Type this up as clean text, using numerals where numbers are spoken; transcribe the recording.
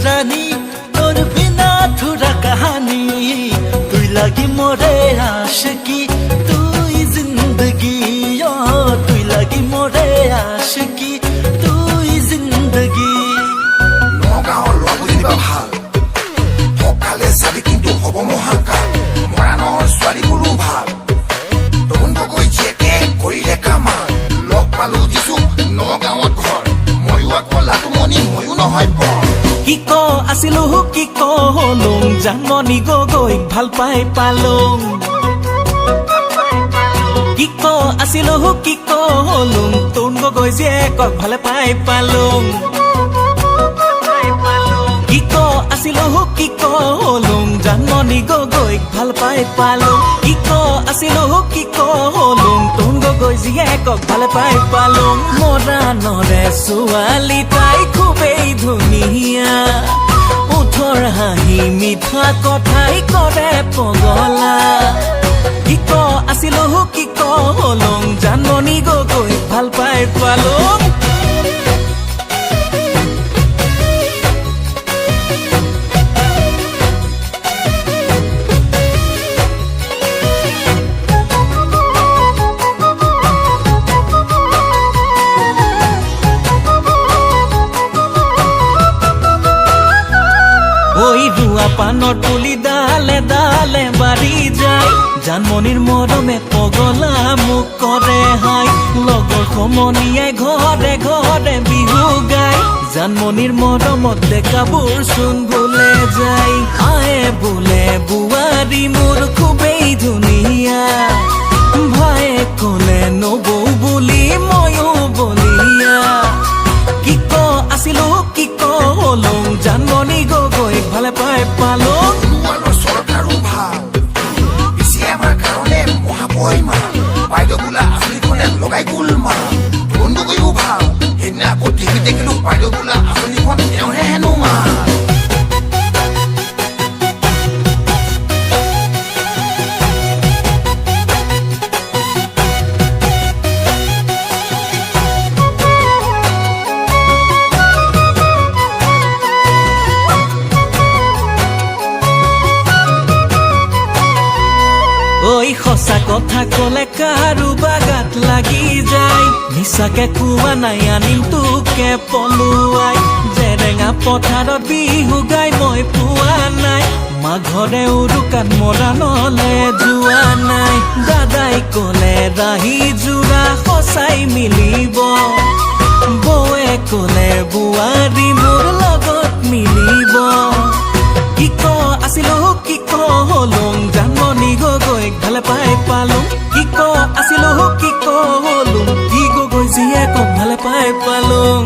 रानी तोर बिना अधूरा कहानी तू लगी मोरे आशिकी तू ही जिंदगी ओ तू लगी मोरे आशिकी तू ही जिंदगी নগাঁৱৰ লগৰীবা ভাল সকালে চাবি কিন্তু হ'ব মহাকাল মৰাণৰ ছোৱালীবোৰো ভাল তৰুণ গগৈ জীয়েকে কৰিলে কামাল লগ পালো যিছো নগাঁৱত ঘৰ ময়ো আকৌ লাটুমণি ময়ো নহয় পৰ কি ক আছিলো কি ক হলুং জানমণি গগৈক ভাল পাই পালুং কি ক আছিলো কি ক হলুং তৰুণ গগৈ জীয়েকক ভাল পাই পালুং কি ক আছিলো কি ক হলুং জানমণি গগৈক ভাল পাই পালুং কি ক আছিলো কি ক হলুং তৰুণ গগৈ জীয়েকক ভাল পাই পালুং মৰাণৰে ছোৱালী তাই খুবেই ধুনীয়া উঠৰ হাঁহি মিঠা কথাই কৰে পগলা কি ক আছিলো কি ক হলুং জানমণি গগৈ ভাল পাই পালুং ওই রুয়া পানৰ তুলি ডালে ডালে বাঢ়ি যায় জানমণিৰ মৰমে পগলা মোক কৰে হাই লগৰ সমনীয়াই ঘৰে ঘৰে বিহু গায় জানমণিৰ মৰমত ডেকাবোৰ চোন ভুলে যায় আয়ে বোলে বোৱাৰী মোৰ খুবেই ধুনীয়া ভায়ে ক'লে নবৌ বুলি ময়ো বলিয়া কি ক আছিলো কি ক হলুং জানমণি গগৈক ভালে পাই পালুং তোমালোকৰ চৰকাৰো ভাল পিছে আমাৰ কাৰণে মহাপয়মা বাইদেউ বোলা আঁচনিখনে লগাই গোলমা তৰুণ গগৈও ভাল সেইদিনা আকৌ টিভিত দেখিলো বাইদেউ বোলা আঁচনিখন তেওঁহে হেনো মা ওই সঁচা কথা ক'লে কাৰোবা গাত লাগি যায় মিছাকে কোৱা নাই আনিম তোকে পলুৱাই জেৰেঙা পথাৰত বিহু গাই মই পোৱা নাই মাঘৰে উৰুকাত মৰাণলে যোৱা নাই দাদাই ক'লে ৰাহি যোৰা সঁচাই মিলিব বৌৱে ক'লে বোৱাৰী মোৰ লগত মিলিব কি ক আছিলো কি ক হলুং জানমণি গগৈক ভালে পাই পালুং কি ক আছিলো কি ক হলুং কি গগৈ জীয়েকক ভালে পাই পালুং